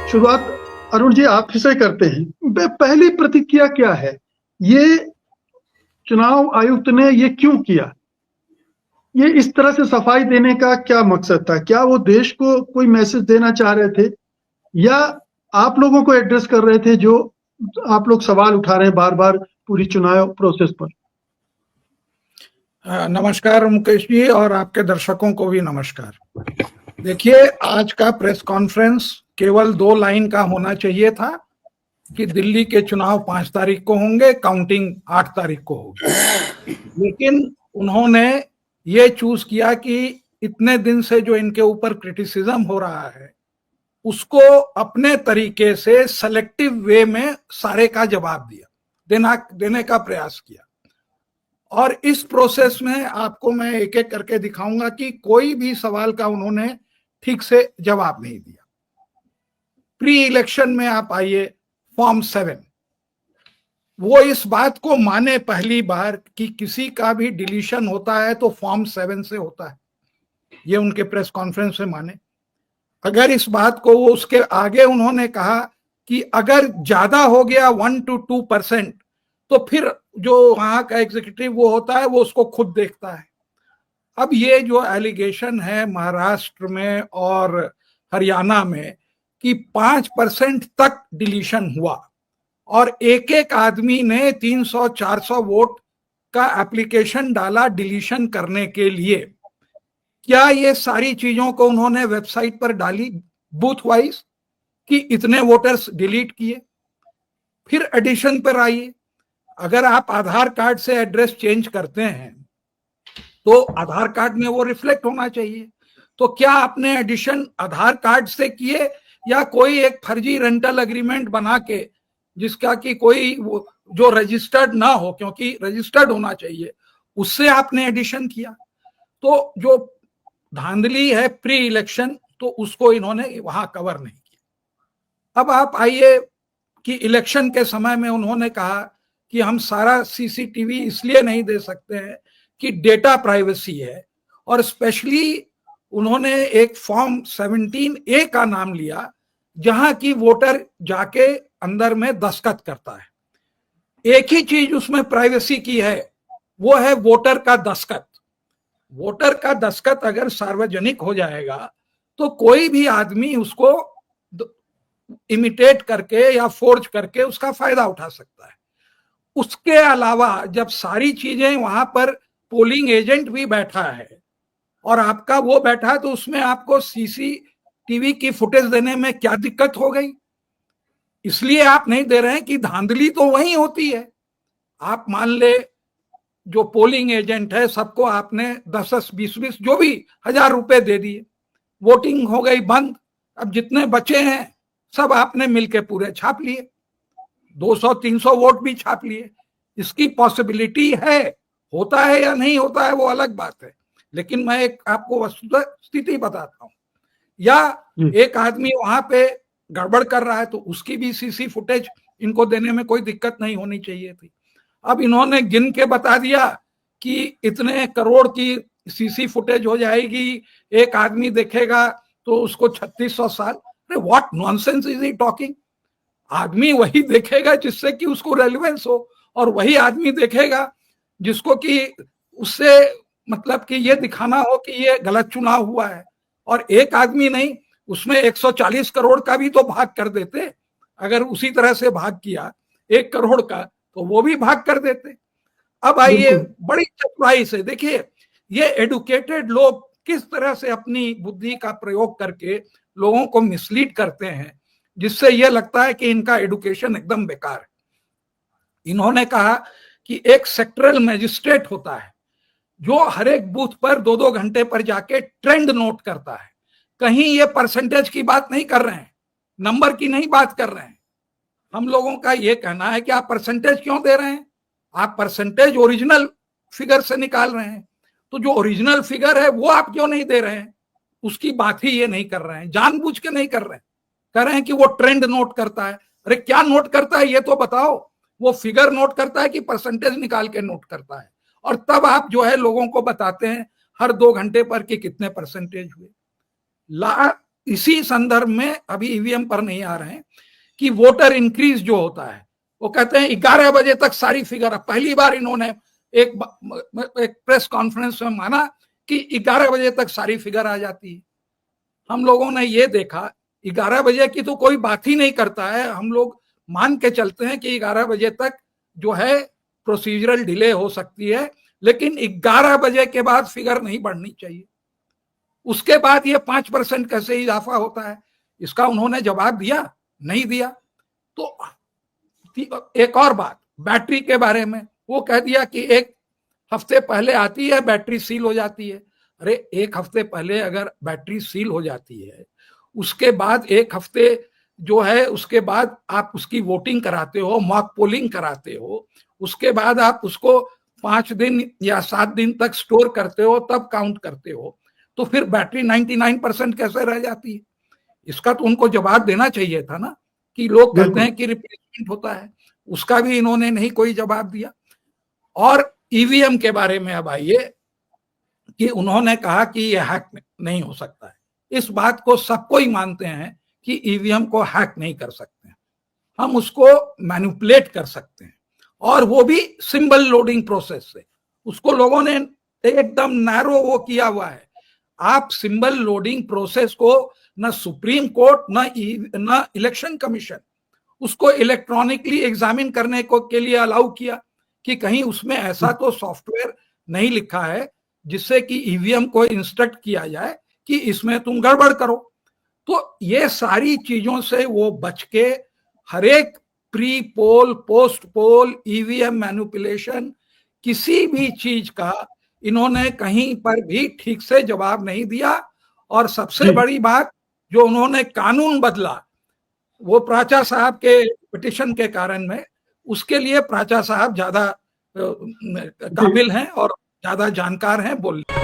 शुरुआत अरुण जी आप ही से करते हैं। पहली प्रतिक्रिया क्या है? ये चुनाव आयुक्त ने ये क्यों किया? ये इस तरह से सफाई देने का क्या मकसद था? क्या वो देश को कोई मैसेज देना चाह रहे थे या आप लोगों को एड्रेस कर रहे थे, जो आप लोग सवाल उठा रहे हैं बार-बार पूरी चुनाव प्रोसेस पर? नमस्कार मुकेश जी, और आपके दर्शकों को भी नमस्कार। देखिए, आज का प्रेस कॉन्फ्रेंस केवल 2 लाइन का होना चाहिए था कि दिल्ली के चुनाव 5 तारीख को होंगे, काउंटिंग 8 तारीख को होगी। लेकिन उन्होंने ये चूज किया कि इतने दिन से जो इनके ऊपर क्रिटिसिज्म हो रहा है उसको अपने तरीके से सेलेक्टिव वे में सारे का जवाब देने का प्रयास किया। और इस प्रोसेस में आपको मैं एक एक करके दिखाऊंगा कि कोई भी सवाल का उन्होंने ठीक से जवाब नहीं दिया। प्री इलेक्शन में आप आइए, फॉर्म 7, वो इस बात को माने पहली बार कि किसी का भी डिलीशन होता है तो फॉर्म 7 से होता है, ये उनके प्रेस कॉन्फ्रेंस में माने। अगर इस बात को वो उसके आगे उन्होंने कहा कि अगर ज्यादा हो गया 1 to 2%, तो फिर जो वहां का एग्जीक्यूटिव वो होता है वो उसको खुद देखता है। अब ये जो एलिगेशन है महाराष्ट्र में और हरियाणा में कि 5% तक डिलीशन हुआ और एक एक आदमी ने 300-400 वोट का एप्लीकेशन डाला डिलीशन करने के लिए, क्या ये सारी चीजों को उन्होंने वेबसाइट पर डाली बूथ वाइज कि इतने वोटर्स डिलीट किए? फिर एडिशन पर आइए, अगर आप आधार कार्ड से एड्रेस चेंज करते हैं तो आधार कार्ड में वो रिफ्लेक्ट होना चाहिए। तो क्या आपने एडिशन आधार कार्ड से किए या कोई एक फर्जी रेंटल एग्रीमेंट बना के, जिसका कि कोई जो रजिस्टर्ड ना हो, क्योंकि रजिस्टर्ड होना चाहिए, उससे आपने एडिशन किया? तो जो धांधली है प्री इलेक्शन, तो उसको इन्होंने वहां कवर नहीं किया। अब आप आइए कि इलेक्शन के समय में उन्होंने कहा कि हम सारा सीसीटीवी इसलिए नहीं दे सकते हैं कि डेटा प्राइवेसी है, और स्पेशली उन्होंने एक फॉर्म 17A का नाम लिया जहां की वोटर जाके अंदर में दस्तखत करता है। एक ही चीज उसमें प्राइवेसी की है, वो है वोटर का दस्तखत। वोटर का दस्तखत अगर सार्वजनिक हो जाएगा तो कोई भी आदमी उसको इमिटेट करके या फोर्ज करके उसका फायदा उठा सकता है। उसके अलावा जब सारी चीजें वहां पर पोलिंग एजेंट भी बैठा है और आपका वो बैठा है, तो उसमें आपको सीसीटीवी की फुटेज देने में क्या दिक्कत हो गई? इसलिए आप नहीं दे रहे हैं कि धांधली तो वही होती है। आप मान ले जो पोलिंग एजेंट है सबको आपने 10-10, 20-20 जो भी 1000 रुपए दे दिए, वोटिंग हो गई बंद। अब जितने बचे हैं सब आपने मिलके पूरे छाप लिए, 200-300 वोट भी छाप लिए। इसकी पॉसिबिलिटी है, होता है या नहीं होता है वो अलग बात है, लेकिन मैं एक आपको वस्तुतः स्थिति बताता हूं। या एक आदमी वहां पे गड़बड़ कर रहा है तो उसकी भी सीसी फुटेज इनको देने में कोई दिक्कत नहीं होनी चाहिए थी। अब इन्होंने गिन के बता दिया कि इतने करोड़ की सीसी फुटेज हो जाएगी, एक आदमी देखेगा तो उसको 3600 साल। अरे what nonsense is he talking? आदमी वही देखेगा जिससे कि उसको रेलेवेंस हो, और वही आदमी देखेगा जिसको कि उससे मतलब कि ये दिखाना हो कि ये गलत चुनाव हुआ है। और एक आदमी नहीं, उसमें 140 करोड़ का भी तो भाग कर देते। अगर उसी तरह से भाग किया 1 करोड़ का तो वो भी भाग कर देते। अब आइए बड़ी चतुराई से देखिए, ये एडुकेटेड लोग किस तरह से अपनी बुद्धि का प्रयोग करके लोगों को मिसलीड करते हैं, जिससे यह लगता है कि इनका एडुकेशन एकदम बेकार है। इन्होंने कहा कि एक सेक्टरल मैजिस्ट्रेट होता है जो हर एक बूथ पर 2-2 घंटे पर जाके ट्रेंड नोट करता है। कहीं ये परसेंटेज की बात नहीं कर रहे हैं, नंबर की नहीं बात कर रहे हैं। हम लोगों का ये कहना है कि आप परसेंटेज क्यों दे रहे हैं? आप परसेंटेज ओरिजिनल फिगर से निकाल रहे हैं, तो जो ओरिजिनल फिगर है वो आप क्यों नहीं दे रहे हैं? उसकी बात ही ये नहीं कर रहे हैं, जानबूझ के नहीं कर रहे हैं। कह रहे हैं कि वो ट्रेंड नोट करता है। अरे क्या नोट करता है ये तो बताओ? वो फिगर नोट करता है कि परसेंटेज निकाल के नोट करता है? और तब आप जो है लोगों को बताते हैं हर 2 घंटे पर कि कितने परसेंटेज हुए। इसी संदर्भ में अभी ईवीएम पर नहीं आ रहे हैं कि वोटर इंक्रीज जो होता है, वो कहते हैं 11 बजे तक सारी फिगर, पहली बार इन्होंने एक प्रेस कॉन्फ्रेंस में माना कि 11 बजे तक सारी फिगर आ जाती है। हम लोगों ने ये देखा 11 बजे की तो कोई बात ही नहीं करता है, हम लोग मान के चलते हैं कि 11 बजे तक जो है प्रोसीजरल डिले हो सकती है, लेकिन 11 बजे के बाद फिगर नहीं बढ़नी चाहिए। उसके बाद ये 5% कैसे इजाफा होता है, इसका उन्होंने जवाब दिया नहीं दिया। तो एक और बात बैटरी के बारे में, वो कह दिया कि एक हफ्ते पहले आती है बैटरी सील हो जाती है। अरे एक हफ्ते पहले अगर बैटरी सील हो जाती है, उसके बाद एक हफ्ते जो है उसके बाद आप उसकी वोटिंग कराते हो, मॉक पोलिंग कराते हो, उसके बाद आप उसको 5 दिन या 7 दिन तक स्टोर करते हो, तब काउंट करते हो, तो फिर बैटरी 99% कैसे रह जाती है? इसका तो उनको जवाब देना चाहिए था ना, कि लोग कहते हैं कि रिप्लेसमेंट होता है, उसका भी इन्होंने नहीं कोई जवाब दिया। और ईवीएम के बारे में अब आइए कि उन्होंने कहा कि ये हैक नहीं हो सकता है। इस बात को सबको ही मानते हैं कि ईवीएम को हैक नहीं कर सकते हैं, हम उसको मैनिपुलेट कर सकते हैं, और वो भी सिंबल लोडिंग प्रोसेस से। उसको लोगों ने एकदम नैरो वो किया हुआ है। आप सिंबल लोडिंग प्रोसेस को न सुप्रीम कोर्ट न इलेक्शन कमीशन उसको इलेक्ट्रॉनिकली एग्जामिन करने को के लिए अलाउ किया कि कहीं उसमें ऐसा तो सॉफ्टवेयर नहीं लिखा है जिससे कि ईवीएम को इंस्ट्रक्ट किया जाए कि इसमें तुम गड़बड़ करो। तो ये सारी चीजों से वो बच के हर एक प्री पोल पोस्ट पोल ईवीएम मैनिपुलेशन किसी भी चीज का इन्होंने कहीं पर भी ठीक से जवाब नहीं दिया। और सबसे बड़ी बात, जो उन्होंने कानून बदला वो प्राचा साहब के पिटिशन के कारण में, उसके लिए प्राचा साहब ज्यादा काबिल हैं और ज्यादा जानकार हैं बोलने।